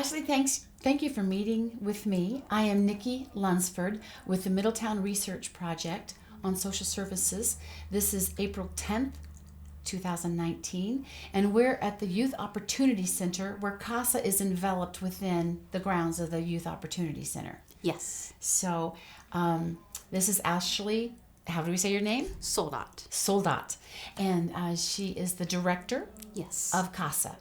Ashley, thank you for meeting with me. I am Nikki Lunsford with the Middletown Research Project on Social Services. This is April 10th, 2019, and we're at the Youth Opportunity Center where CASA is enveloped within the grounds of the Youth Opportunity Center. Yes. So this is Ashley, how do we say your name? Soldaat. And she is the director of CASA.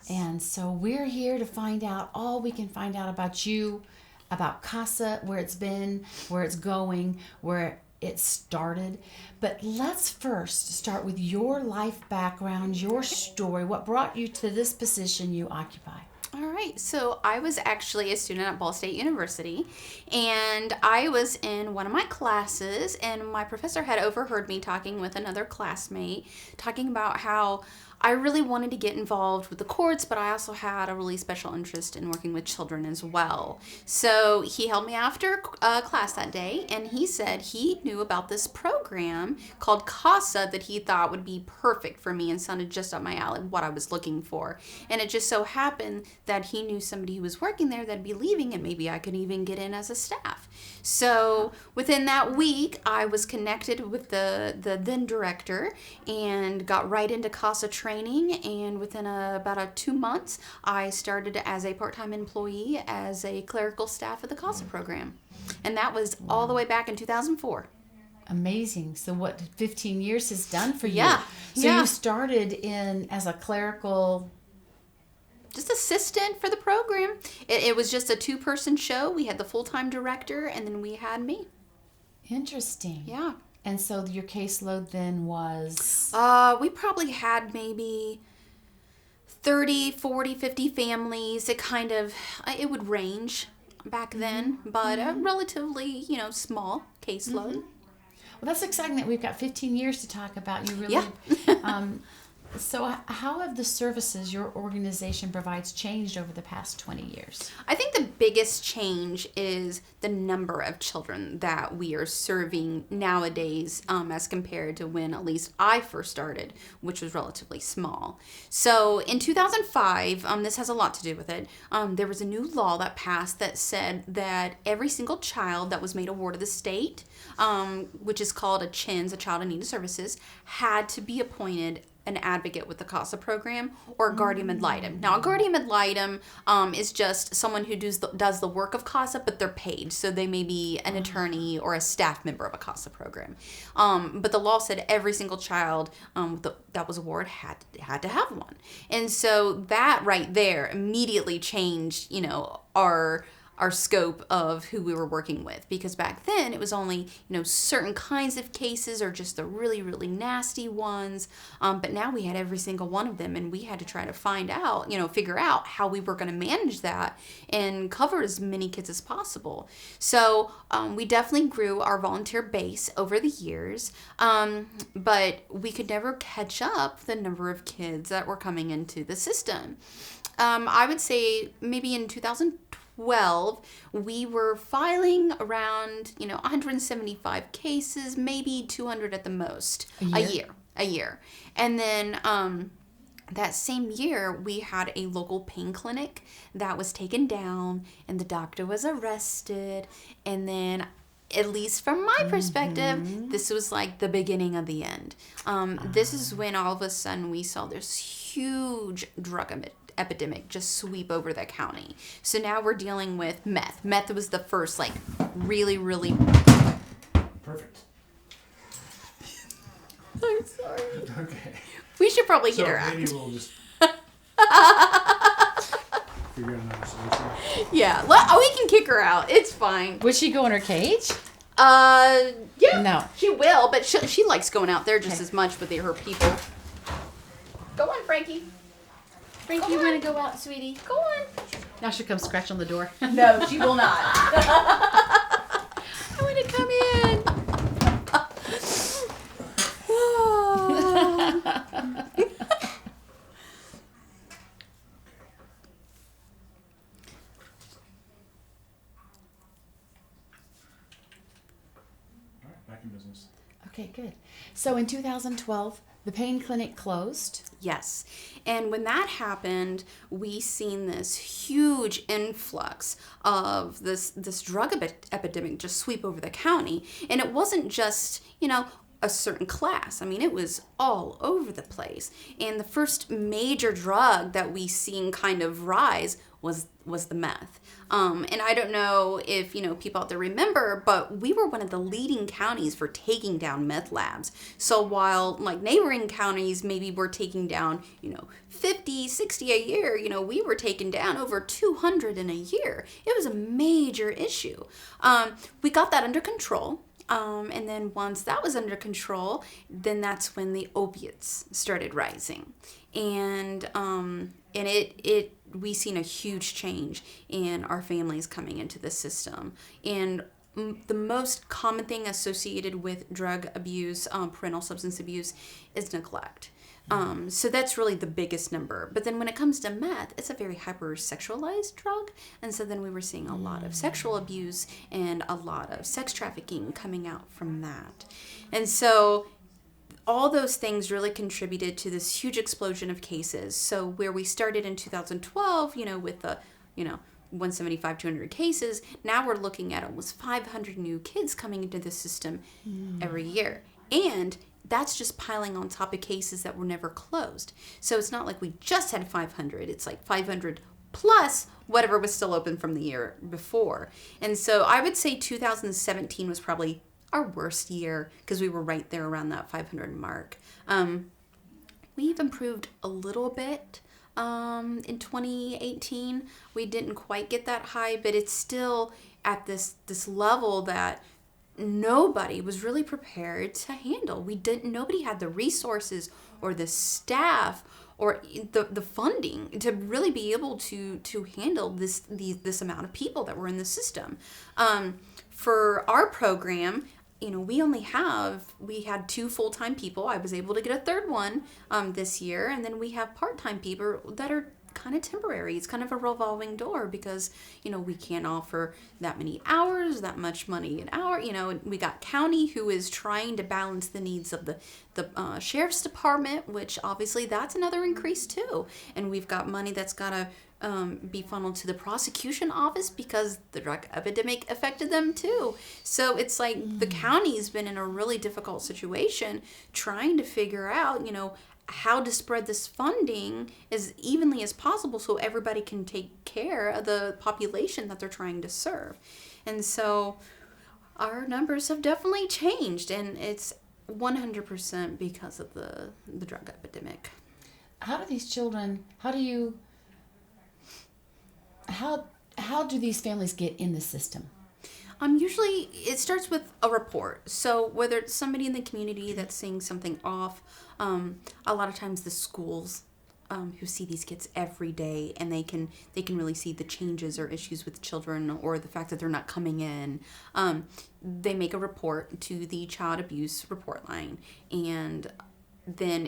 And so we're here to find out all we can find out about you, about CASA, where it's been, where it's going, where it started. But let's first start with your life background, your story, what brought you to this position you occupy. All right, so I was actually a student at Ball State University, and I was in one of my classes, and my professor had overheard me talking with another classmate, talking about how I really wanted to get involved with the courts, but I also had a really special interest in working with children as well. So he held me after class that day, and he said he knew about this program called CASA that he thought would be perfect for me and sounded just up my alley, what I was looking for. And it just so happened that he knew somebody who was working there that'd be leaving, and maybe I could even get in as a staff. So within that week, I was connected with the then director and got right into CASA training, and within about 2 months, I started as a part-time employee as a clerical staff at the CASA program. And that was all the way back in 2004. Amazing. So what 15 years has done for you. Yeah. So you started in as a clerical... Just assistant for the program. It was just a 2-person show. We had the full-time director, and then we had me. Interesting. Yeah. And so your caseload then was? We probably had maybe 30, 40, 50 families. It would range back then, but a relatively, small caseload. Well, that's exciting that we've got 15 years to talk about. You really, yeah. So how have the services your organization provides changed over the past 20 years? I think the biggest change is the number of children that we are serving nowadays as compared to when at least I first started, which was relatively small. So in 2005, this has a lot to do with it, there was a new law that passed that said that every single child that was made a ward of the state, which is called a CHINS, a Child in Need of Services, had to be appointed an advocate with the CASA program or a guardian ad litem. Now, a guardian ad litem is just someone who does the work of CASA, but they're paid. So they may be an attorney or a staff member of a CASA program. But the law said every single child that was a ward had to have one. And so that right there immediately changed, our scope of who we were working with, because back then it was only certain kinds of cases or just the really, really nasty ones, but now we had every single one of them, and we had to try to figure out how we were going to manage that and cover as many kids as possible. So we definitely grew our volunteer base over the years, but we could never catch up the number of kids that were coming into the system. I would say maybe in 2012, we were filing around, 175 cases, maybe 200 at the most a year. And then that same year, we had a local pain clinic that was taken down, and the doctor was arrested. And then, at least from my perspective, this was like the beginning of the end. This is when all of a sudden we saw this huge drug epidemic just sweep over the county. So now we're dealing with meth. Meth was the first, really, really... Perfect. I'm sorry. Okay. We should probably get her out. So maybe we'll just figure out another solution. Yeah, we can kick her out. It's fine. Would she go in her cage? Yeah. No. She will, but she likes going out there just as much with her people. Go on, Frankie. Frankie, you want to go out, sweetie? Go on. Now she'll come scratch on the door. No, she will not. I want to come in. All right, back in business. Okay, good. So in 2012, The pain clinic closed. Yes. And when that happened, we seen this huge influx of this drug epidemic just sweep over the county. And it wasn't just, a certain class. I mean, it was all over the place. And the first major drug that we seen kind of rise was the meth. And I don't know if, people out there remember, but we were one of the leading counties for taking down meth labs. So while like neighboring counties maybe were taking down, 50, 60 a year, we were taking down over 200 in a year. It was a major issue. We got that under control. And then once that was under control, then that's when the opiates started rising. And we seen a huge change in our families coming into the system. And the most common thing associated with drug abuse, parental substance abuse, is neglect. So that's really the biggest number. But then when it comes to meth, it's a very hyper-sexualized drug. And so then we were seeing a lot of sexual abuse and a lot of sex trafficking coming out from that. And so all those things really contributed to this huge explosion of cases. So where we started in 2012, with the, 175, 200 cases, now we're looking at almost 500 new kids coming into the system every year. And that's just piling on top of cases that were never closed. So it's not like we just had 500. It's like 500 plus whatever was still open from the year before. And so I would say 2017 was probably our worst year because we were right there around that 500 mark. We've improved a little bit in 2018. We didn't quite get that high, but it's still at this level that nobody was really prepared to handle. Nobody had the resources or the staff or the funding to really be able to handle this amount of people that were in the system. For our program, we had 2 full-time people. I was able to get a third one this year, and then we have part-time people that are kind of temporary. It's kind of a revolving door because, we can't offer that many hours, that much money an hour. We got county who is trying to balance the needs of the sheriff's department, which obviously that's another increase too. And we've got money that's got to be funneled to the prosecution office because the drug epidemic affected them too. So it's like the county's been in a really difficult situation trying to figure out, how to spread this funding as evenly as possible so everybody can take care of the population that they're trying to serve. And so our numbers have definitely changed, and it's 100% because of the drug epidemic. How do these children, how do these families get in the system? Usually it starts with a report. So whether it's somebody in the community that's seeing something off, a lot of times the schools who see these kids every day, and they can really see the changes or issues with children or the fact that they're not coming in. They make a report to the child abuse report line, and then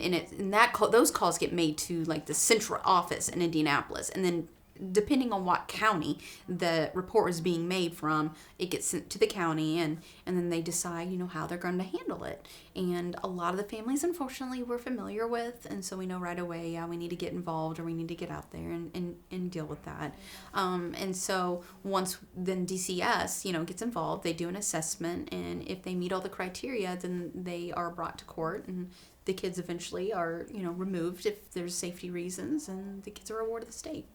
those calls get made to like the central office in Indianapolis, and then depending on what county the report is being made from, it gets sent to the county, and then they decide, how they're going to handle it. And a lot of the families, unfortunately, we're familiar with, and so we know right away, yeah, we need to get involved or we need to get out there and deal with that. And so once then DCS, gets involved, they do an assessment, and if they meet all the criteria, then they are brought to court, and the kids eventually are, removed if there's safety reasons, and the kids are awarded the state.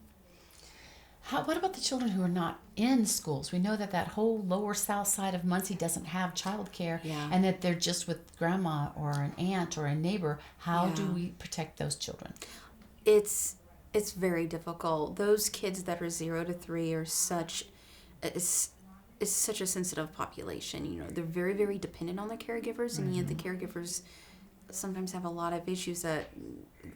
What about the children who are not in schools? We know that whole lower south side of Muncie doesn't have childcare, and that they're just with grandma or an aunt or a neighbor. How do we protect those children? It's very difficult. Those kids that are 0 to 3 are such a sensitive population. They're very, very dependent on their caregivers, and yet the caregivers sometimes have a lot of issues that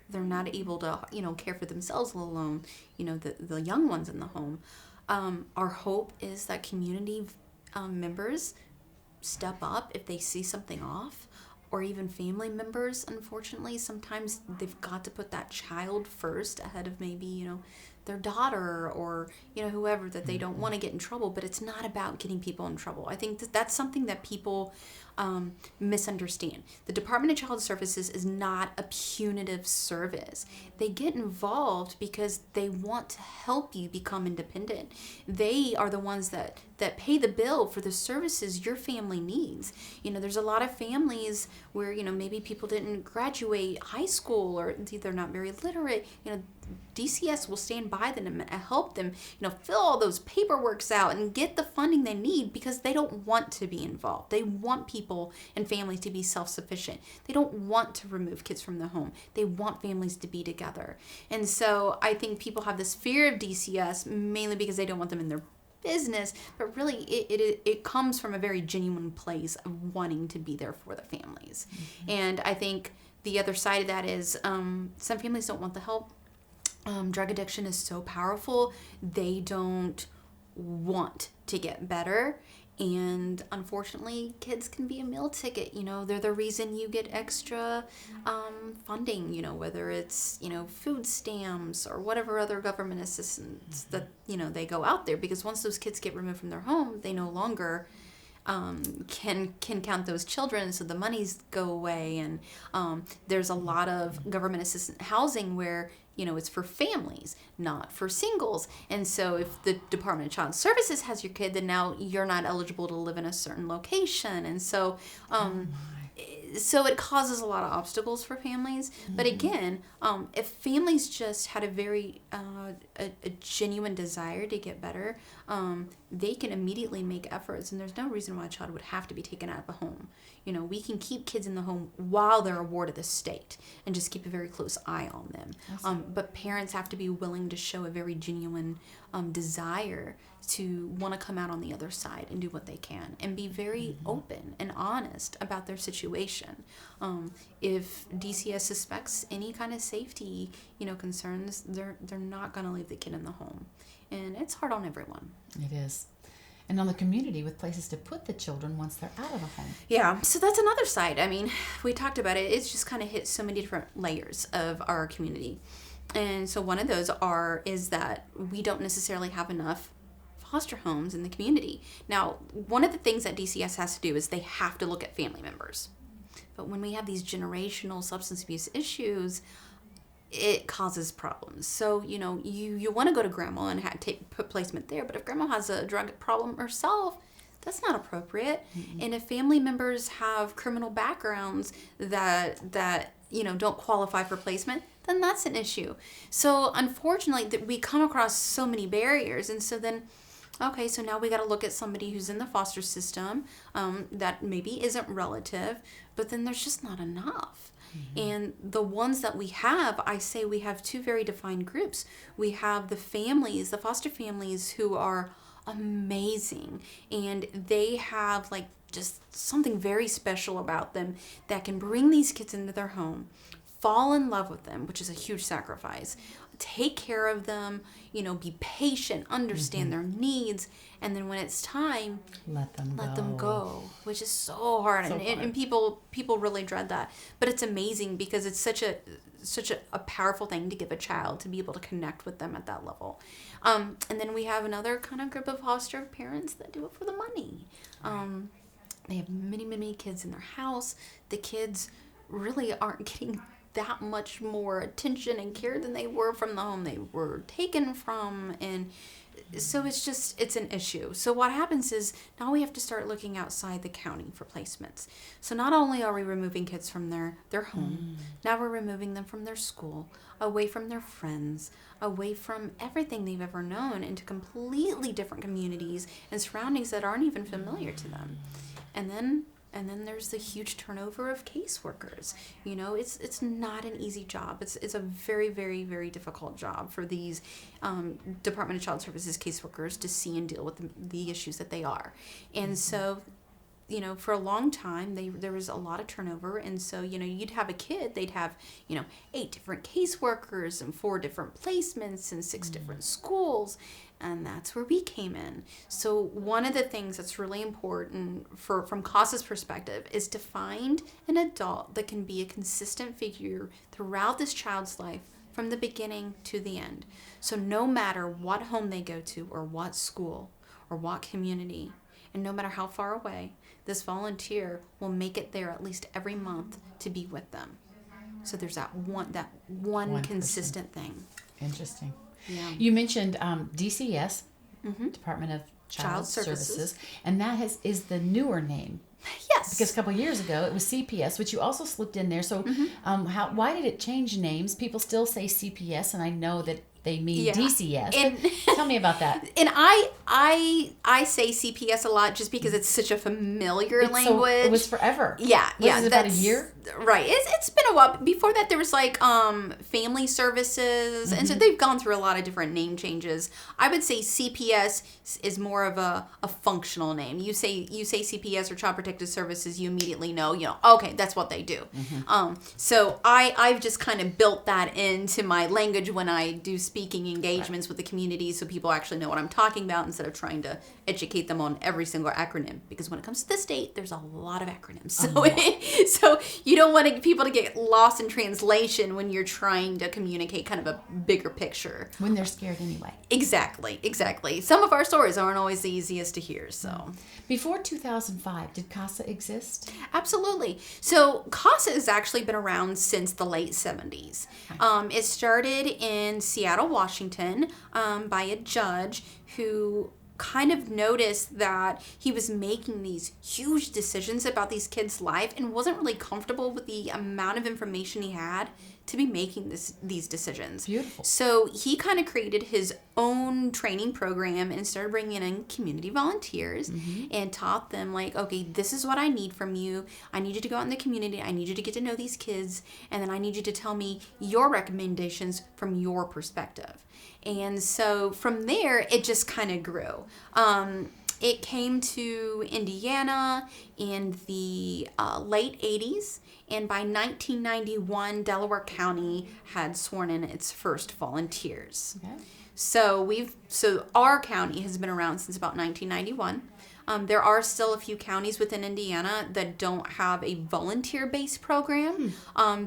they're not able to, care for themselves, let alone, the young ones in the home. Our hope is that community members step up if they see something off, or even family members. Unfortunately, sometimes they've got to put that child first ahead of maybe, their daughter or, whoever, that they don't want to get in trouble, but it's not about getting people in trouble. I think that's something that people misunderstand. The Department of Child Services is not a punitive service. They get involved because they want to help you become independent. They are the ones that pay the bill for the services your family needs. There's a lot of families where, maybe people didn't graduate high school or they're not very literate. DCS will stand by them and help them, fill all those paperworks out and get the funding they need because they don't want to be involved. They want people and families to be self-sufficient. They don't want to remove kids from the home. They want families to be together. And so I think people have this fear of DCS mainly because they don't want them in their business, but really it comes from a very genuine place of wanting to be there for the families. Mm-hmm. And I think the other side of that is some families don't want the help. Drug addiction is so powerful. They don't want to get better. And unfortunately, kids can be a meal ticket. They're the reason you get extra funding, whether it's, food stamps or whatever other government assistance that, they go out there. Because once those kids get removed from their home, they no longer can count those children, so the monies go away. And there's a lot of government assisted housing where it's for families, not for singles. And so if the Department of Child Services has your kid, then now you're not eligible to live in a certain location. And so so it causes a lot of obstacles for families. Mm-hmm. But again, if families just had a very a genuine desire to get better, they can immediately make efforts, and there's no reason why a child would have to be taken out of the home. We can keep kids in the home while they're a ward of the state and just keep a very close eye on them. But parents have to be willing to show a very genuine desire to want to come out on the other side and do what they can and be very open and honest about their situation. If DCS suspects any kind of safety, concerns, they're not going to leave the kid in the home. And it's hard on everyone. It is. And on the community with places to put the children once they're out of the home. Yeah, so that's another side. I mean, we talked about it. It's just kind of hit so many different layers of our community. And so one of those is that we don't necessarily have enough foster homes in the community. Now, one of the things that DCS has to do is they have to look at family members. But when we have these generational substance abuse issues, it causes problems. So, you want to go to grandma and put placement there, but if grandma has a drug problem herself, that's not appropriate. Mm-hmm. And if family members have criminal backgrounds that don't qualify for placement, then that's an issue. So unfortunately, we come across so many barriers. And so then, okay, so now we got to look at somebody who's in the foster system that maybe isn't relative, but then there's just not enough. Mm-hmm. And the ones that we have, I say we have two very defined groups. We have the families, the foster families, who are amazing, and they have just something very special about them that can bring these kids into their home, fall in love with them, which is a huge sacrifice, take care of them, be patient, understand their needs, and then when it's time, let them go, which is so hard. And people really dread that, but it's amazing because it's such a powerful thing to give a child, to be able to connect with them at that level. And then we have another kind of group of foster parents that do it for the money. They have many, many kids in their house. The kids really aren't getting that much more attention and care than they were from the home they were taken from. And so it's an issue. So what happens is now we have to start looking outside the county for placements. So not only are we removing kids from their home, now we're removing them from their school, away from their friends, away from everything they've ever known, into completely different communities and surroundings that aren't even familiar to them. And then there's the huge turnover of caseworkers. It's not an easy job. It's a very, very, very difficult job for these Department of Child Services caseworkers to see and deal with the issues that they are. And so, for a long time, there was a lot of turnover. And so, you'd have a kid, they'd have, 8 different caseworkers and 4 different placements and 6 different schools. And that's where we came in. So one of the things that's really important from CASA's perspective is to find an adult that can be a consistent figure throughout this child's life from the beginning to the end. So no matter what home they go to or what school or what community, and no matter how far away, this volunteer will make it there at least every month to be with them. So there's that one consistent thing. Interesting. Yeah. You mentioned DCS, Department of Child Services, and that is the newer name. Yes. Because a couple of years ago it was CPS, which you also slipped in there. So why did it change names? People still say CPS, and I know that they mean DCS. But tell me about that. And I say CPS a lot just because it's such a familiar language. So it was forever. Yeah. Was it about a year? Right. It's been a while. Before that, there was like family services, and so they've gone through a lot of different name changes. I would say CPS is more of a functional name. You say CPS or Child Protective Services, you immediately know, okay, that's what they do. So I've just kind of built that into my language when I do speaking engagements with the community, so people actually know what I'm talking about instead of trying to educate them on every single acronym. Because when it comes to the state, there's a lot of acronyms. So you don't want people to get lost in translation when you're trying to communicate kind of a bigger picture. When they're scared anyway. Exactly. Some of our stories aren't always the easiest to hear. So before 2005, did CASA exist? Absolutely. So CASA has actually been around since the late 70s. It started in Seattle, Washington, by a judge who kind of noticed that he was making these huge decisions about these kids' life and wasn't really comfortable with the amount of information he had to be making these decisions. Beautiful. So he kind of created his own training program and started bringing in community volunteers and taught them, like, okay, this is what I need from you. I need you to go out in the community. I need you to get to know these kids. And then I need you to tell me your recommendations from your perspective. And so from there, it just kind of grew. It came to Indiana in the late 80s, and by 1991, Delaware County had sworn in its first volunteers. Okay. So our county has been around since about 1991. There are still a few counties within Indiana that don't have a volunteer-based program.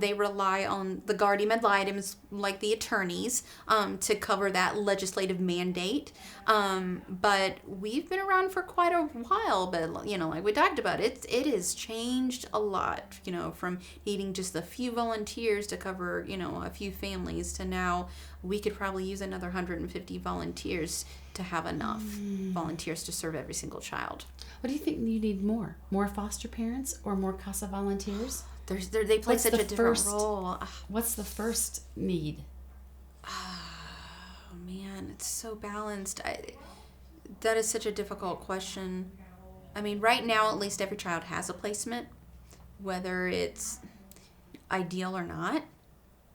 They rely on the guardian ad litems, like the attorneys, to cover that legislative mandate. But we've been around for quite a while. But like we talked about, it has changed a lot. From needing just a few volunteers to cover a few families to now we could probably use another 150 volunteers to have enough volunteers to serve every single child. What do you think you need more? More foster parents or more CASA volunteers? They play such a different role. What's the first need? Oh, man, it's so balanced. That is such a difficult question. I mean, right now, at least every child has a placement, whether it's ideal or not.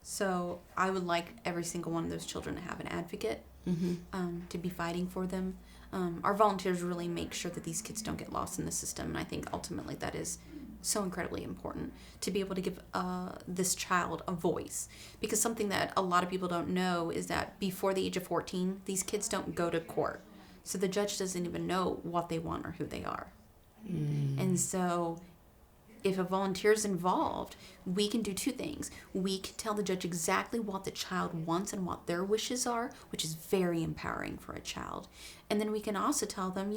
So I would like every single one of those children to have an advocate, to be fighting for them. Our volunteers really make sure that these kids don't get lost in the system, and I think ultimately that is so incredibly important, to be able to give this child a voice. Because something that a lot of people don't know is that before the age of 14, these kids don't go to court. So the judge doesn't even know what they want or who they are. And so if a volunteer is involved, we can do two things. We can tell the judge exactly what the child wants and what their wishes are, which is very empowering for a child. And then we can also tell them,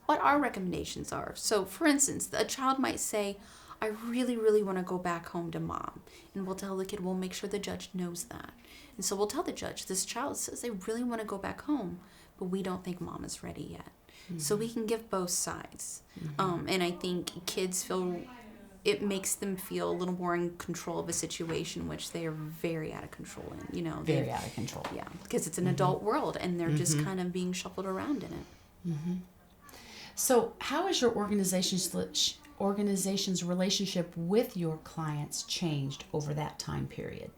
what our recommendations are. So, for instance, a child might say, I really, really want to go back home to mom. And we'll tell the kid, we'll make sure the judge knows that. And so we'll tell the judge, this child says they really want to go back home, but we don't think mom is ready yet. So we can give both sides. And I think kids it makes them feel a little more in control of a situation which they are very out of control in. Very out of control. Yeah, because it's an adult world and they're just kind of being shuffled around in it. So how has your organization's relationship with your clients changed over that time period?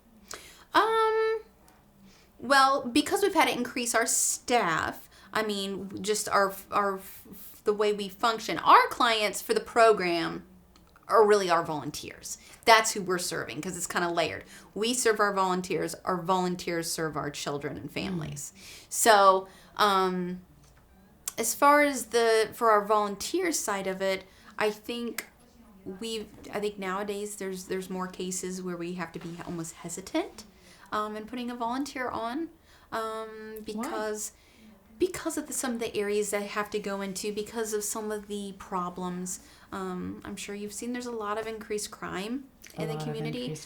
Well, because we've had to increase our staff, I mean, just our the way we function. Our clients for the program are really our volunteers. That's who we're serving, because it's kind of layered. We serve our volunteers serve our children and families. So as far as for our volunteer side of it, I think nowadays there's more cases where we have to be almost hesitant and putting a volunteer on because of some of the areas that I have to go into, because of some of the problems. I'm sure you've seen there's a lot of increased crime in the community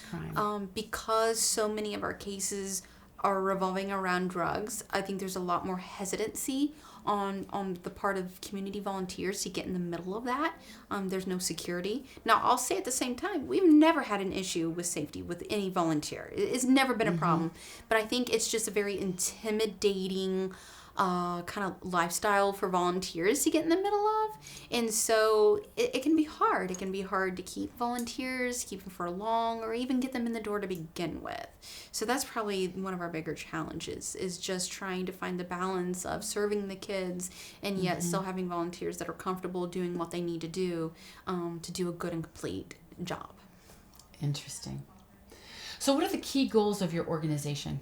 because so many of our cases are revolving around drugs. I think there's a lot more hesitancy on the part of community volunteers to get in the middle of that. There's no security. Now, I'll say at the same time, we've never had an issue with safety with any volunteer. It's never been a problem. But I think it's just a very intimidating kind of lifestyle for volunteers to get in the middle of. And so it can be hard. It can be hard to keep volunteers, keep them for long, or even get them in the door to begin with. So that's probably one of our bigger challenges, is just trying to find the balance of serving the kids and yet still having volunteers that are comfortable doing what they need to do a good and complete job. Interesting. So what are the key goals of your organization?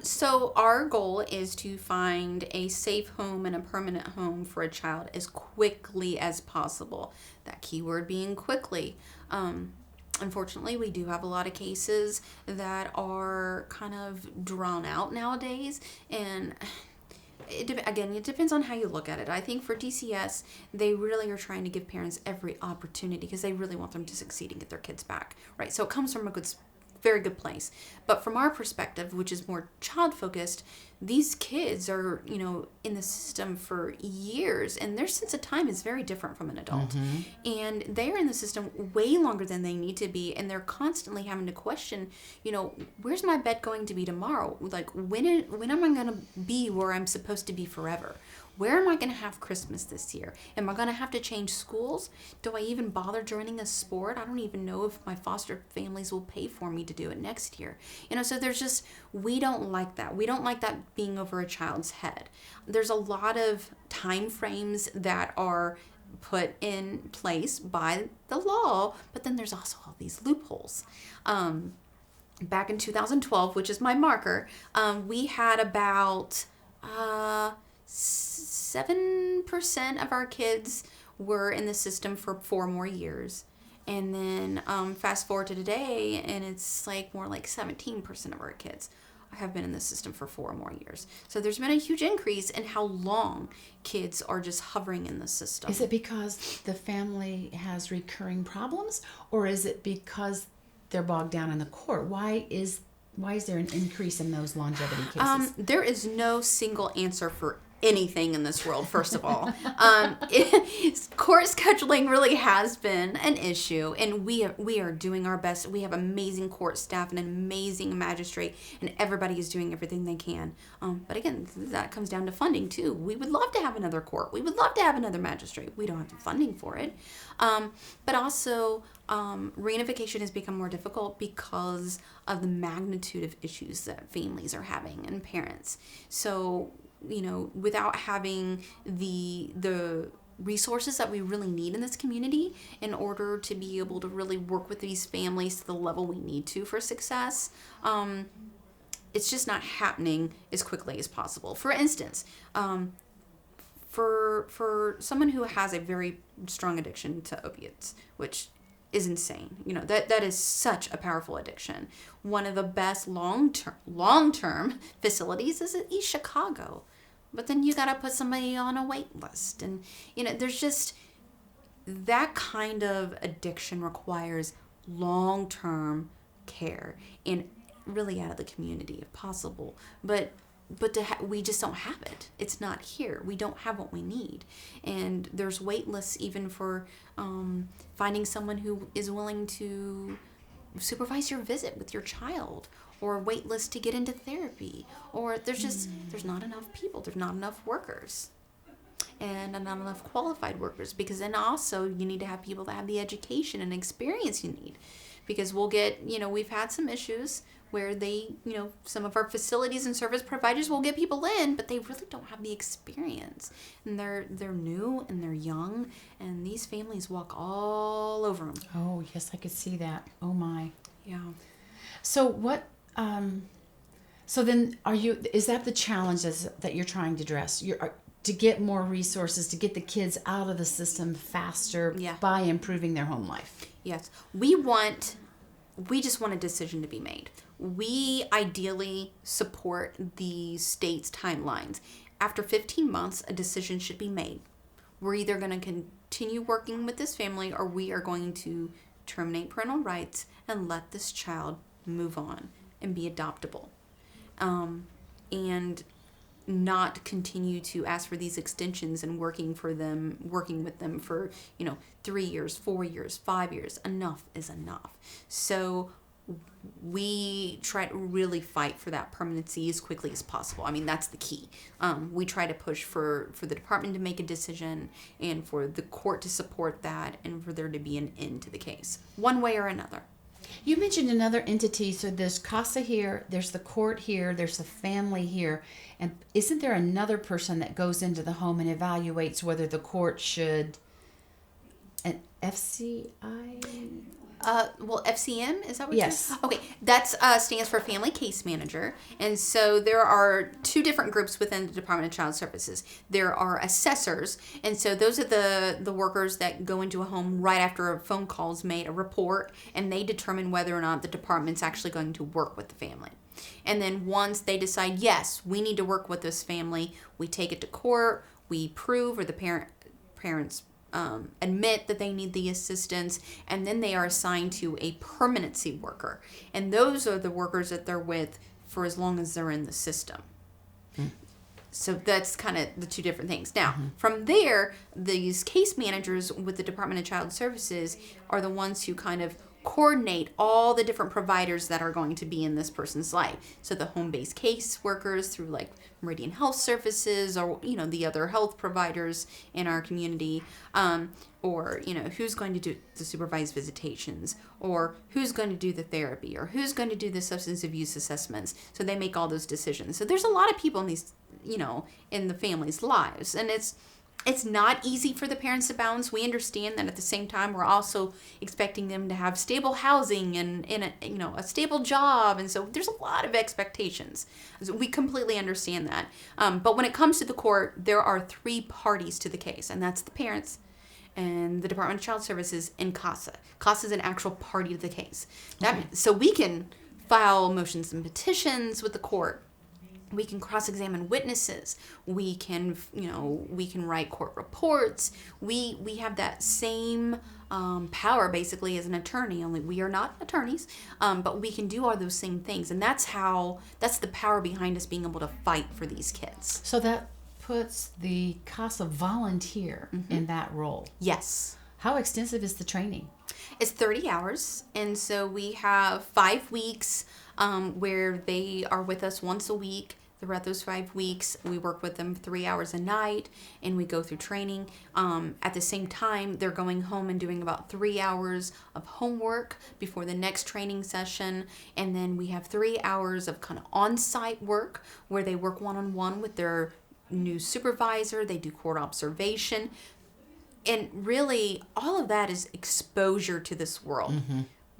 So our goal is to find a safe home and a permanent home for a child as quickly as possible. That key word being quickly. Unfortunately, we do have a lot of cases that are kind of drawn out nowadays, and it depends on how you look at it. I think for DCS, they really are trying to give parents every opportunity because they really want them to succeed and get their kids back, right? So it comes from a very good place. But from our perspective, which is more child focused, these kids are, in the system for years, and their sense of time is very different from an adult. And they're in the system way longer than they need to be, and they're constantly having to question, where's my bed going to be tomorrow? Like, when am I going to be where I'm supposed to be forever? Where am I going to have Christmas this year? Am I going to have to change schools? Do I even bother joining a sport? I don't even know if my foster families will pay for me to do it next year. So there's we don't like that. We don't like that being over a child's head. There's a lot of time frames that are put in place by the law, but then there's also all these loopholes. Back in 2012, which is my marker, we had about 7% of our kids were in the system for 4 more years. And then fast forward to today, and it's more like 17% of our kids have been in the system for 4 more years. So there's been a huge increase in how long kids are just hovering in the system. Is it because the family has recurring problems, or is it because they're bogged down in the court? Why is there an increase in those longevity cases? There is no single answer for anything in this world, first of all. Court scheduling really has been an issue, and we are doing our best. We have amazing court staff and an amazing magistrate, and everybody is doing everything they can. But again, that comes down to funding too. We would love to have another court. We would love to have another magistrate. We don't have the funding for it. But also, reunification has become more difficult because of the magnitude of issues that families are having and parents. So, without having the resources that we really need in this community in order to be able to really work with these families to the level we need to for success, it's just not happening as quickly as possible. For instance, for someone who has a very strong addiction to opiates, which is insane. That is such a powerful addiction. One of the best long-term facilities is at East Chicago. But then you got to put somebody on a wait list. And, there's just that kind of addiction requires long-term care and really out of the community if possible. But we just don't have it. It's not here. We don't have what we need. And there's wait lists even for finding someone who is willing to supervise your visit with your child, or wait lists to get into therapy. Or there's not enough people. There's not enough workers. And not enough qualified workers, because then also you need to have people that have the education and experience you need. Because we'll get, we've had some issues where they, some of our facilities and service providers will get people in, but they really don't have the experience. And they're new and they're young, and these families walk all over them. Oh, yes, I could see that. Oh, my. Yeah. So so then is that the challenges that you're trying to address? To get more resources, to get the kids out of the system faster by improving their home life? Yes. We just want a decision to be made. we ideally support the state's timelines. After 15 months, a decision should be made. We're either going to continue working with this family, or we are going to terminate parental rights and let this child move on and be adoptable. And not continue to ask for these extensions and working with them for 3 years, 4 years, 5 years. Enough is enough. So we try to really fight for that permanency as quickly as possible. I mean, that's the key. We try to push for the department to make a decision and for the court to support that and for there to be an end to the case, one way or another. You mentioned another entity. So there's CASA here, there's the court here, there's the family here. And isn't there another person that goes into the home and evaluates whether the court should... An FCI? FCM, is that what yes. you're... Okay, that stands for Family Case Manager. And so there are two different groups within the Department of Child Services. There are assessors, and so those are the workers that go into a home right after a phone call is made, a report, and they determine whether or not the department's actually going to work with the family. And then once they decide, yes, we need to work with this family, we take it to court, we prove, or the parents admit that they need the assistance, and then they are assigned to a permanency worker. And those are the workers that they're with for as long as they're in the system. So that's kind of the two different things. Now, from there, these case managers with the Department of Child Services are the ones who kind of coordinate all the different providers that are going to be in this person's life. So the home-based case workers through like Meridian Health Services, or the other health providers in our community, or who's going to do the supervised visitations, or who's going to do the therapy, or who's going to do the substance abuse assessments. So they make all those decisions. So there's a lot of people in these in the family's lives, and it's not easy for the parents to balance. We understand that. At the same time, we're also expecting them to have stable housing and a stable job. And so there's a lot of expectations. We completely understand that. But when it comes to the court, there are 3 parties to the case, and that's the parents and the Department of Child Services and CASA. CASA is an actual party to the case. So we can file motions and petitions with the court. We can cross-examine witnesses. We can write court reports. We have that same power basically as an attorney. Only we are not attorneys, but we can do all those same things, and that's the power behind us being able to fight for these kids. So that puts the CASA volunteer in that role. Yes. How extensive is the training? It's 30 hours, and so we have 5 weeks where they are with us once a week. Throughout those 5 weeks, we work with them 3 hours a night, and we go through training. At the same time, they're going home and doing about 3 hours of homework before the next training session, and then we have 3 hours of kind of on-site work where they work one-on-one with their new supervisor. They do court observation. And really, all of that is exposure to this world.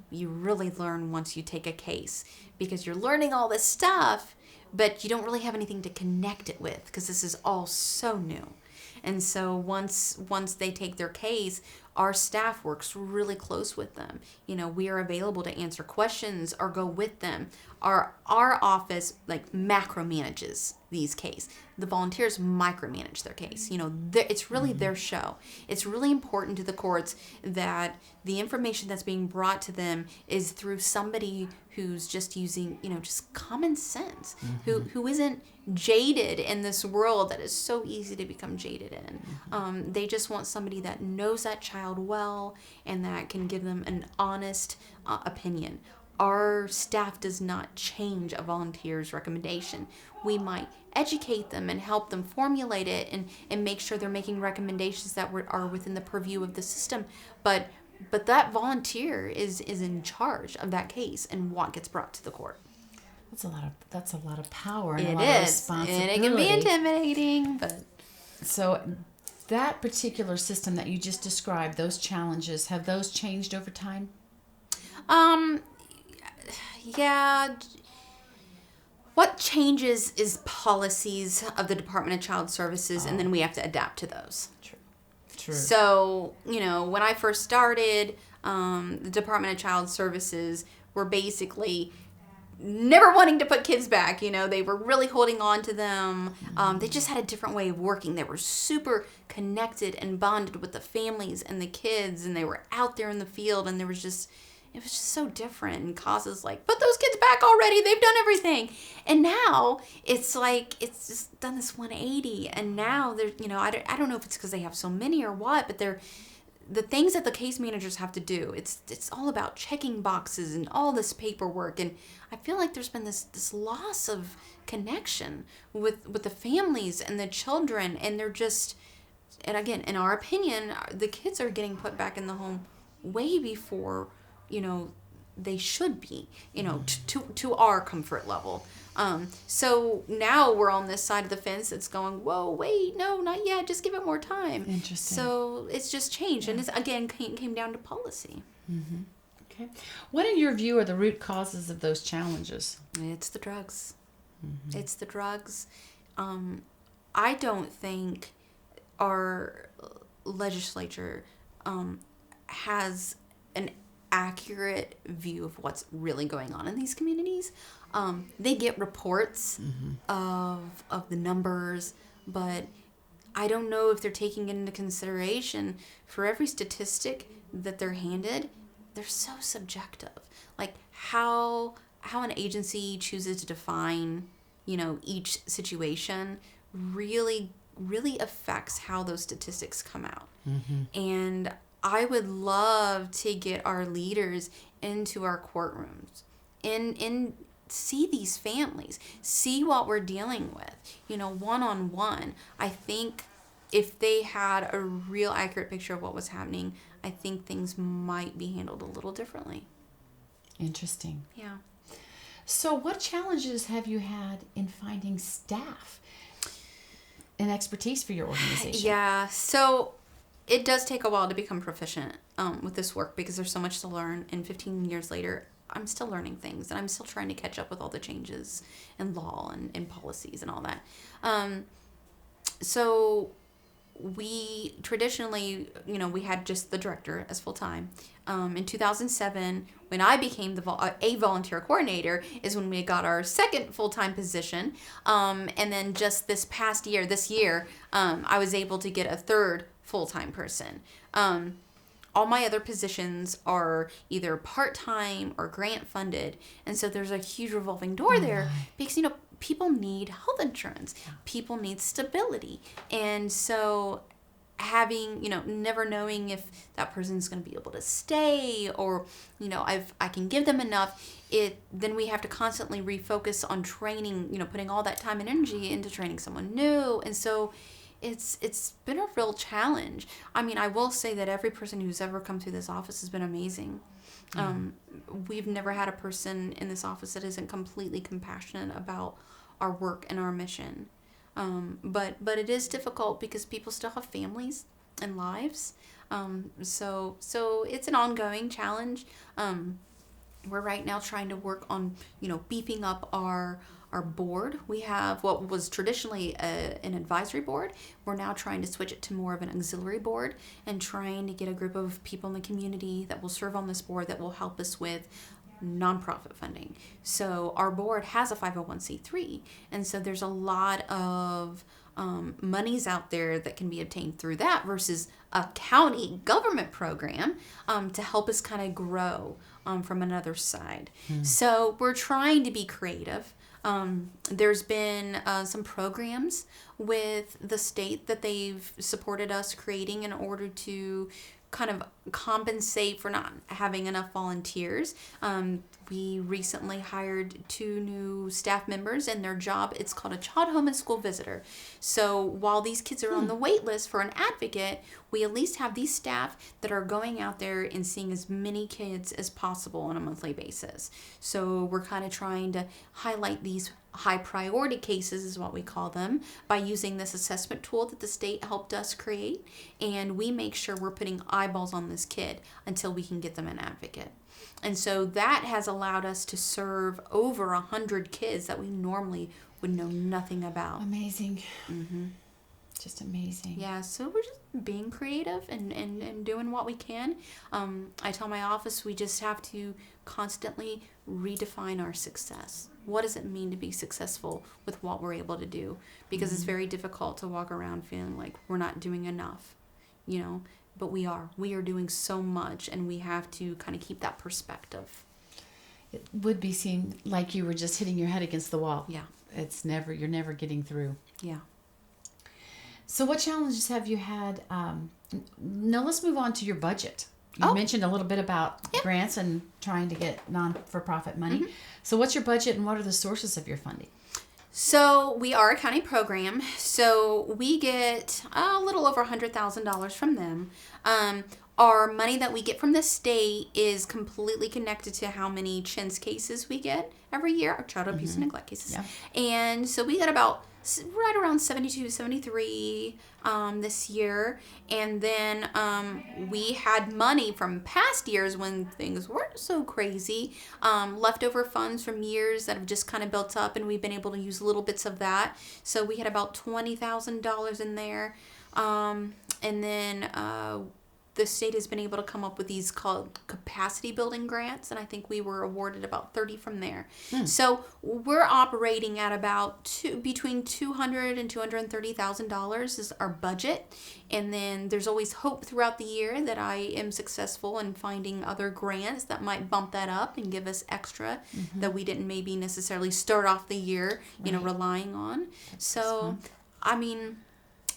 You really learn once you take a case, because you're learning all this stuff, but you don't really have anything to connect it with, because this is all so new. And so once they take their case, our staff works really close with them. We are available to answer questions or go with them. Our office macro manages these cases. The volunteers micromanage their case. It's really their show. It's really important to the courts that the information that's being brought to them is through somebody who's just using, just common sense, who isn't jaded in this world that is so easy to become jaded in. They just want somebody that knows that child well and that can give them an honest opinion. Our staff does not change a volunteer's recommendation. We might educate them and help them formulate it and make sure they're making recommendations that are within the purview of the system. But that volunteer is in charge of that case and what gets brought to the court. That's a lot of power and it a lot of is. responsibility. And it can be intimidating, but so that particular system that you just described, those challenges, have those changed over time? Yeah. What changes is policies of the Department of Child Services, and then we have to adapt to those. True. So, when I first started, the Department of Child Services were basically never wanting to put kids back. They were really holding on to them. They just had a different way of working. They were super connected and bonded with the families and the kids, and they were out there in the field, and it was just so different. And CASA's like, put those kids back already. They've done everything. And now it's like, it's just done this 180. And now they're, I don't know if it's because they have so many or what, but the things that the case managers have to do, it's all about checking boxes and all this paperwork. And I feel like there's been this loss of connection with the families and the children. And they're just, and again, in our opinion, the kids are getting put back in the home way before, they should be, to our comfort level. So now we're on this side of the fence that's going, whoa, wait, no, not yet. Just give it more time. Interesting. So it's just changed. Yeah. And it's, again, came down to policy. Mm-hmm. Okay. What, in your view, are the root causes of those challenges? It's the drugs. Mm-hmm. It's the drugs. I don't think our legislature has an accurate view of what's really going on in these communities. They get reports of the numbers, but I don't know if they're taking into consideration for every statistic that they're handed. They're so subjective. Like how an agency chooses to define, each situation really affects how those statistics come out. Mm-hmm. And I would love to get our leaders into our courtrooms and see these families, see what we're dealing with, one-on-one. I think if they had a real accurate picture of what was happening, I think things might be handled a little differently. Interesting. Yeah. So what challenges have you had in finding staff and expertise for your organization? Yeah, so it does take a while to become proficient with this work because there's so much to learn. And 15 years later, I'm still learning things, and I'm still trying to catch up with all the changes in law and policies and all that. So we traditionally, we had just the director as full-time. In 2007, when I became a volunteer coordinator, is when we got our second full-time position. And then just this year, I was able to get a third full-time person. All my other positions are either part-time or grant-funded. And so there's a huge revolving door there because, people need health insurance. Yeah. People need stability. And so having, never knowing if that person's going to be able to stay or, I can give them enough, then we have to constantly refocus on training, putting all that time and energy into training someone new. And so it's been a real challenge. I mean, I will say that every person who's ever come through this office has been amazing. We've never had a person in this office that isn't completely compassionate about our work and our mission. But it is difficult because people still have families and lives. So it's an ongoing challenge. We're right now trying to work on, beefing up our board. We have what was traditionally an advisory board. We're now trying to switch it to more of an auxiliary board and trying to get a group of people in the community that will serve on this board that will help us with nonprofit funding. So our board has a 501c3, and so there's a lot of monies out there that can be obtained through that versus a county government program to help us kind of grow from another side. So we're trying to be creative. There's been some programs with the state that they've supported us creating in order to kind of compensate for not having enough volunteers. We recently hired 2 new staff members, and their job, it's called a child home and school visitor. So while these kids are on the wait list for an advocate, we at least have these staff that are going out there and seeing as many kids as possible on a monthly basis. So we're kind of trying to highlight these high priority cases, is what we call them, by using this assessment tool that the state helped us create. And we make sure we're putting eyeballs on this kid until we can get them an advocate. And so that has allowed us to serve over 100 kids that we normally would know nothing about. Amazing. Mm-hmm. just amazing. Yeah, so we're just being creative and doing what we can. I tell my office we just have to constantly redefine our success. What does it mean to be successful with what we're able to do? Because it's very difficult to walk around feeling like we're not doing enough, but we are. We are doing so much, and we have to kind of keep that perspective. It would be seen like you were just hitting your head against the wall. Yeah. You're never getting through. Yeah. So what challenges have you had? Now let's move on to your budget. You mentioned a little bit about grants and trying to get non-for-profit money. Mm-hmm. So what's your budget and what are the sources of your funding? So we are a county program, so we get a little over $100,000 from them. Our money that we get from the state is completely connected to how many CHINS cases we get every year, or child abuse and neglect cases. Yeah. And so we got about right around 72, 73 this year. And then we had money from past years when things weren't so crazy, leftover funds from years that have just kind of built up, and we've been able to use little bits of that. So we had about $20,000 in there. And then the state has been able to come up with these called capacity building grants, and I think we were awarded about 30 from there. So we're operating at about between $200,000 and $230,000 is our budget, and then there's always hope throughout the year that I am successful in finding other grants that might bump that up and give us extra that we didn't maybe necessarily start off the year, relying on. So, I mean,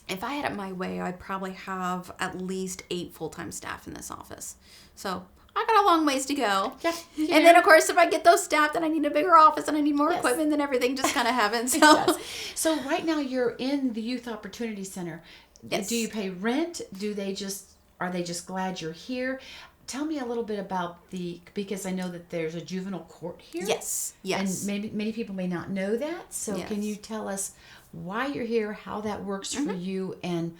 if I had it my way, I'd probably have at least 8 full-time staff in this office. So I got a long ways to go. Yeah, and then, of course, if I get those staff, then I need a bigger office and I need more equipment, then everything just kind of happens. So. So right now you're in the Youth Opportunity Center. Yes. Do you pay rent? Are they just glad you're here? Tell me a little bit about because I know that there's a juvenile court here. Yes. And many people may not know that. So can you tell us why you're here, how that works for you, and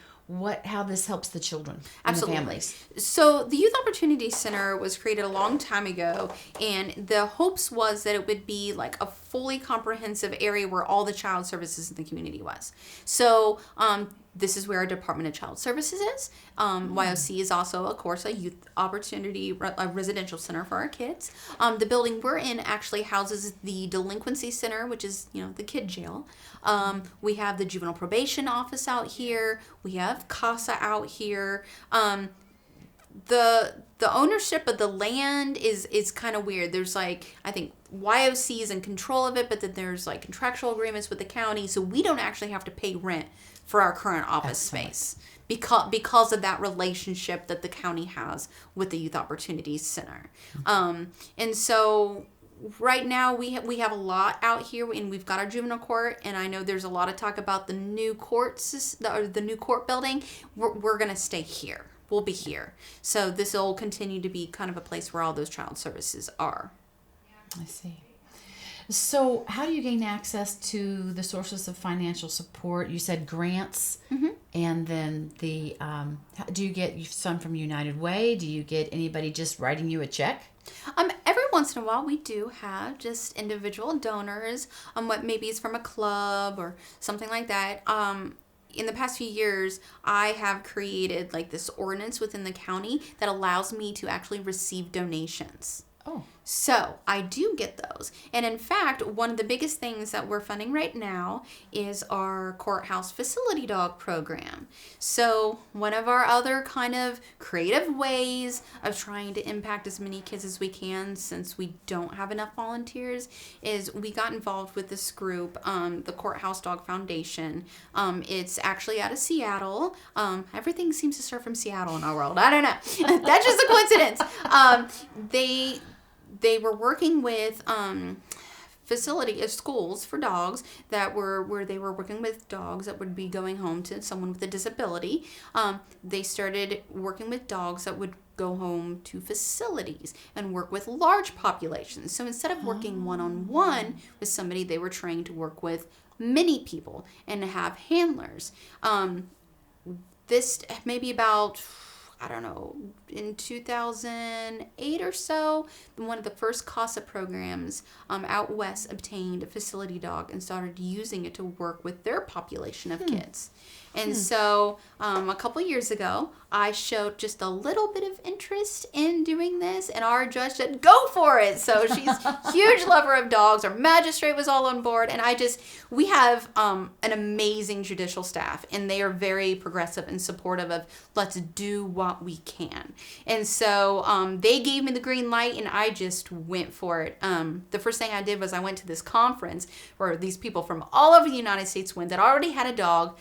how this helps the children and the families? So the Youth Opportunity Center was created a long time ago, and the hopes was that it would be like a fully comprehensive area where all the child services in the community was. So this is where our Department of Child Services is. YOC is also, of course, a youth opportunity a residential center for our kids. The building we're in actually houses the delinquency center, which is, the kid jail. We have the juvenile probation office out here. We have CASA out here. The ownership of the land is kind of weird. There's I think YOC is in control of it, but then there's contractual agreements with the county, so we don't actually have to pay rent for our current office space because of that relationship that the county has with the Youth Opportunities Center. And so right now we have a lot out here, and we've got our juvenile court, and I know there's a lot of talk about the new the new court building. We're going to stay here. We'll be here. So this will continue to be kind of a place where all those child services are. I see. So how do you gain access to the sources of financial support? You said grants, and then do you get some from United Way? Do you get anybody just writing you a check? Every once in a while, we do have just individual donors. What maybe is from a club or something like that. In the past few years, I have created this ordinance within the county that allows me to actually receive donations. Oh. So I do get those. And in fact, one of the biggest things that we're funding right now is our courthouse facility dog program. So one of our other kind of creative ways of trying to impact as many kids as we can, since we don't have enough volunteers, is we got involved with this group, the Courthouse Dog Foundation. It's actually out of Seattle. Everything seems to start from Seattle in our world. I don't know. That's just a coincidence. They were working with schools for dogs where they were working with dogs that would be going home to someone with a disability. They started working with dogs that would go home to facilities and work with large populations. So instead of working one-on-one with somebody, they were trained to work with many people and to have handlers. This maybe about, I don't know, in 2008 or so, one of the first CASA programs out west obtained a facility dog and started using it to work with their population of kids. And so a couple years ago, I showed just a little bit of interest in doing this, and our judge said, go for it. So she's a huge lover of dogs. Our magistrate was all on board, and we have an amazing judicial staff, and they are very progressive and supportive of let's do what we can. And so they gave me the green light, and I just went for it. The first thing I did was I went to this conference where these people from all over the United States went that already had a dog.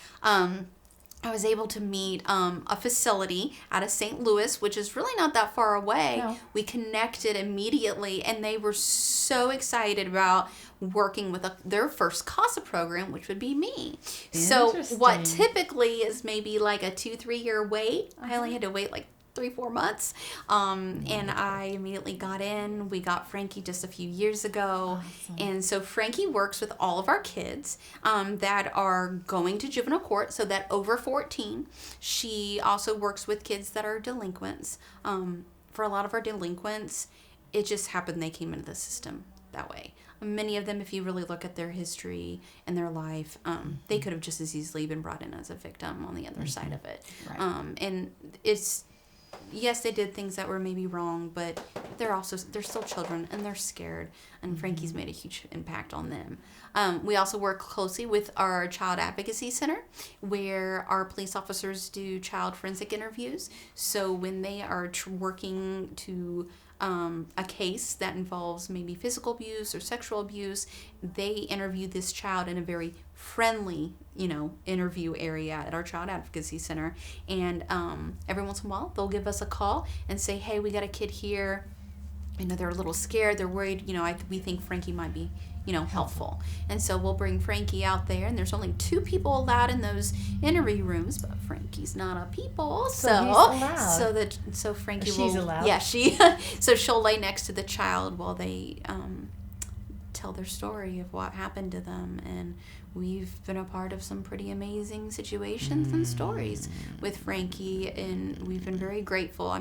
I was able to meet a facility out of St. Louis, which is really not that far away. No. We connected immediately, and they were so excited about working with their first CASA program, which would be me. So what typically is maybe like a 2-3 year wait, I only had to wait like 3-4 months. And I immediately got in. We got Frankie just a few years ago. Awesome. And so Frankie works with all of our kids that are going to juvenile court, so that over 14. She also works with kids that are delinquents. For a lot of our delinquents, it just happened they came into the system that way. Many of them, if you really look at their history and their life, they could have just as easily been brought in as a victim on the other side of it. Right. And yes, they did things that were maybe wrong, but they're still children, and they're scared, and Frankie's made a huge impact on them. We also work closely with our Child Advocacy Center, where our police officers do child forensic interviews. So when they are working to a case that involves maybe physical abuse or sexual abuse, they interview this child in a very friendly, interview area at our Child Advocacy Center. And every once in a while, they'll give us a call and say, hey, we got a kid here. They're a little scared. They're worried. We think Frankie might be, helpful. And so we'll bring Frankie out there, and there's only 2 people allowed in those interview rooms, but Frankie's not a people. So he's allowed. So Frankie She's allowed. Yeah, so she'll lay next to the child while they tell their story of what happened to them. And we've been a part of some pretty amazing situations and stories with Frankie, and we've been very grateful.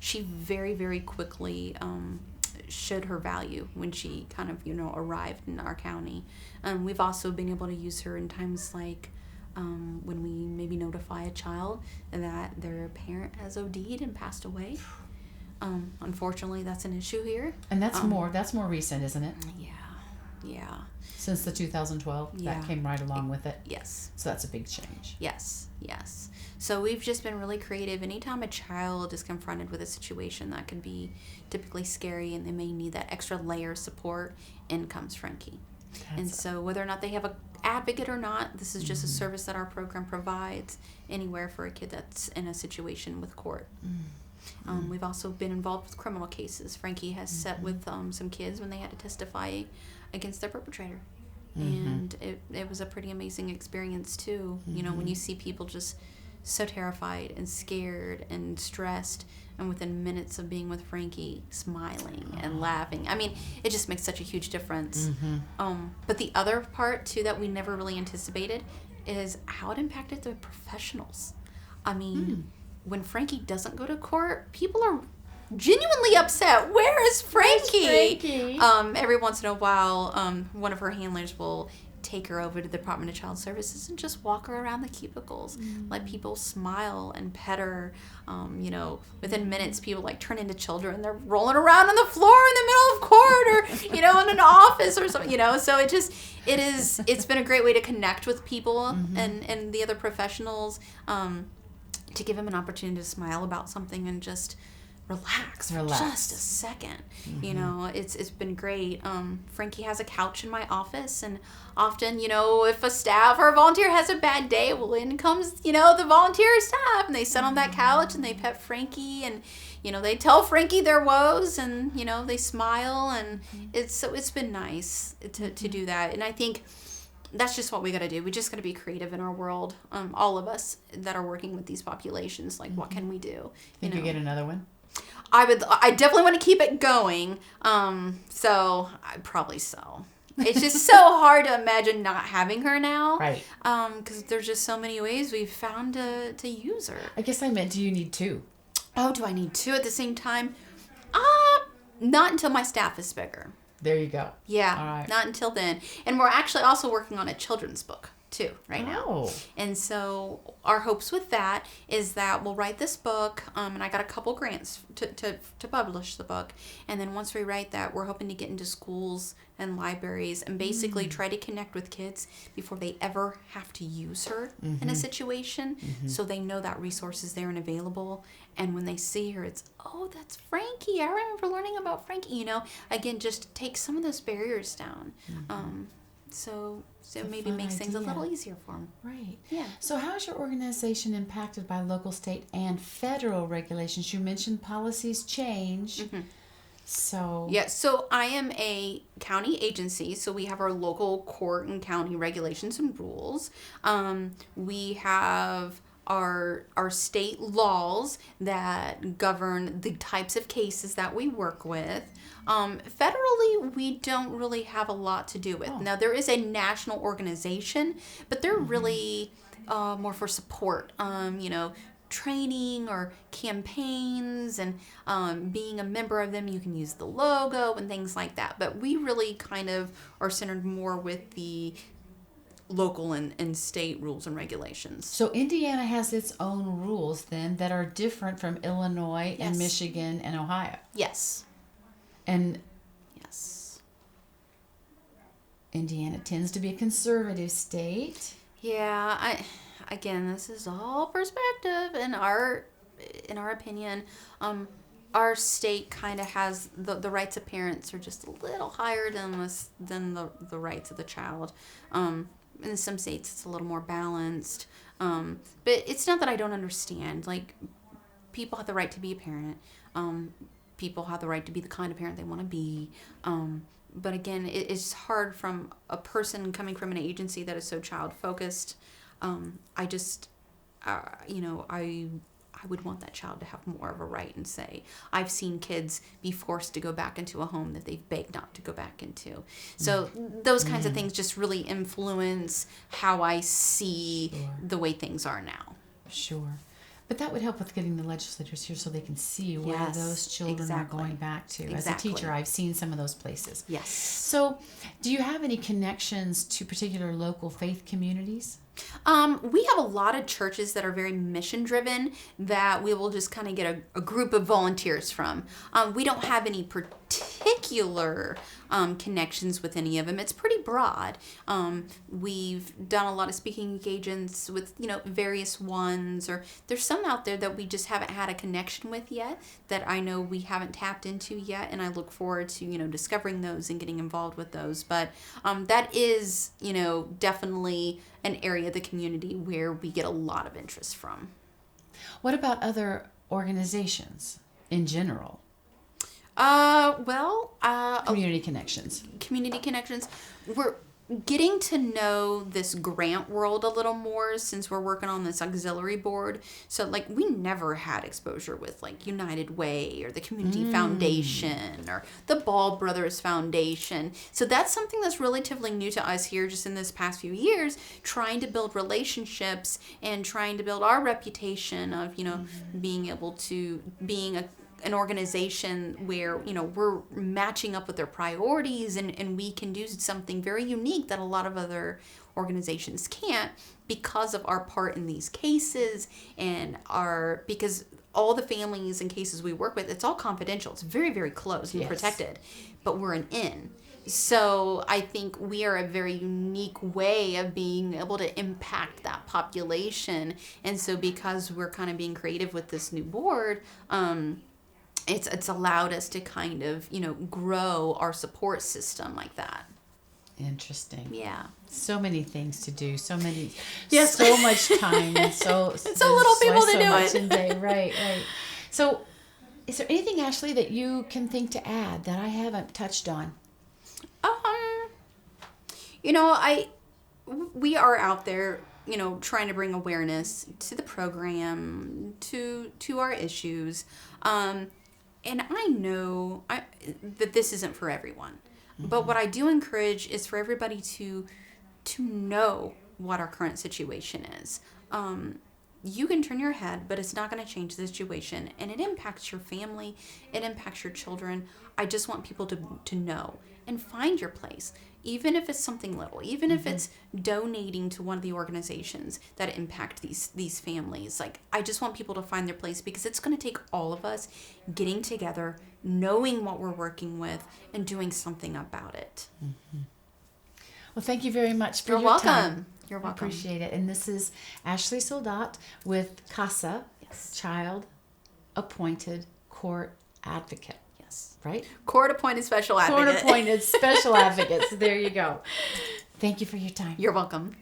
She very, very quickly showed her value when she kind of, arrived in our county. We've also been able to use her in times like when we maybe notify a child that their parent has OD'd and passed away. Unfortunately, that's an issue here. And that's more recent, isn't it? Yeah. Since the 2012, that came right along with it. Yes. So that's a big change. Yes. So we've just been really creative. Anytime a child is confronted with a situation that can be typically scary and they may need that extra layer of support, in comes Frankie. So whether or not they have an advocate or not, this is just a service that our program provides anywhere for a kid that's in a situation with court. We've also been involved with criminal cases. Frankie has sat with some kids when they had to testify against their perpetrator. And it was a pretty amazing experience too. When you see people just so terrified and scared and stressed, and within minutes of being with Frankie, smiling and laughing. It just makes such a huge difference. But the other part too that we never really anticipated is how it impacted the professionals. When Frankie doesn't go to court, people are genuinely upset. Where is Frankie? Every once in a while, one of her handlers will take her over to the Department of Child Services and just walk her around the cubicles, let people smile and pet her. Within minutes, people turn into children. They're rolling around on the floor in the middle of court, or in an office or something. So it's been a great way to connect with people and the other professionals, to give them an opportunity to smile about something and just relax for just a second. It's been great. Frankie has a couch in my office, and often, if a staff or a volunteer has a bad day, well, in comes, the volunteer staff, and they sit on that couch and they pet Frankie, and, they tell Frankie their woes, and, they smile, and it's been nice to do that. And I think that's just what we got to do. We just got to be creative in our world. All of us that are working with these populations, what can we do? Think you get another one? I definitely want to keep it going. So it's just so hard to imagine not having her now. Right. Because there's just so many ways we've found to use her. I guess I meant, do you need 2? Oh, do I need 2 at the same time? Not until my staff is bigger. There you go. Yeah. All right. Not until then. And we're actually also working on a children's book. too right now. Oh. And so our hopes with that is that we'll write this book, and I got a couple grants to publish the book. And then once we write that, we're hoping to get into schools and libraries and basically try to connect with kids before they ever have to use her in a situation, so they know that resource is there and available. And when they see her, it's, oh, that's Frankie. I remember learning about Frankie. You know, again, just take some of those barriers down. So it maybe makes things a little easier for them. Right. Yeah. So how is your organization impacted by local, state, and federal regulations? You mentioned policies change. So Yeah, so I am a county agency, so we have our local court and county regulations and rules. We have our state laws that govern the types of cases that we work with. Federally, we don't really have a lot to do with. Now, there is a national organization, but they're really more for support, training or campaigns, and being a member of them, you can use the logo and things like that. But we really kind of are centered more with the local and state rules and regulations. So Indiana has its own rules then that are different from Illinois and Michigan and Ohio. Yes. And yes, Indiana tends to be a conservative state. Yeah, again, this is all perspective. In our opinion, our state kind of has the rights of parents are just a little higher than the rights of the child. In some states, it's a little more balanced. But it's not that I don't understand. Like, people have the right to be a parent. People have the right to be the kind of parent they want to be. But again, it's hard from a person coming from an agency that is so child focused. I just, I would want that child to have more of a right and say. I've seen kids be forced to go back into a home that they've begged not to go back into. So those kinds of things just really influence how I see the way things are now. Sure. But that would help with getting the legislators here so they can see where those children are going back to. As a teacher, I've seen some of those places. Yes. So do you have any connections to particular local faith communities? We have a lot of churches that are very mission driven that we will just kind of get a group of volunteers from. We don't have any particular connections with any of them. It's pretty broad. We've done a lot of speaking engagements with, various ones, or there's some out there that we just haven't had a connection with yet that I know we haven't tapped into yet, and I look forward to, discovering those and getting involved with those. But that is, definitely an area of the community where we get a lot of interest from. What about other organizations in general? Community connections. Community connections. We're getting to know this grant world a little more since we're working on this auxiliary board. So, we never had exposure with, United Way or the Community Foundation or the Ball Brothers Foundation. So that's something that's relatively new to us here just in this past few years, trying to build relationships and trying to build our reputation of, being able to, being an organization where, we're matching up with their priorities and we can do something very unique that a lot of other organizations can't because of our part in these cases because all the families and cases we work with, it's all confidential. It's very, very close and protected, but we're an in. So I think we are a very unique way of being able to impact that population. And so because we're kind of being creative with this new board, it's allowed us to kind of, grow our support system like that. Interesting. Yeah. So many things to do. So many. Yes. So much time. And so little people to do much it. in day. Right. So is there anything, Ashley, that you can think to add that I haven't touched on? We are out there, trying to bring awareness to the program, to our issues. And I know that this isn't for everyone. But what I do encourage is for everybody to know what our current situation is. You can turn your head, but it's not going to change the situation. And it impacts your family. It impacts your children. I just want people to know and find your place. even if it's something little, even if it's donating to one of the organizations that impact these families. Like, I just want people to find their place, because it's going to take all of us getting together, knowing what we're working with, and doing something about it. Well, thank you very much for You're your welcome. time. You're I welcome. appreciate it. And this is Ashley Soldaat with CASA, Child Appointed Court Advocate. Yes. Right? Court-appointed special advocate. Court appointed special advocates. There you go. Thank you for your time. You're welcome.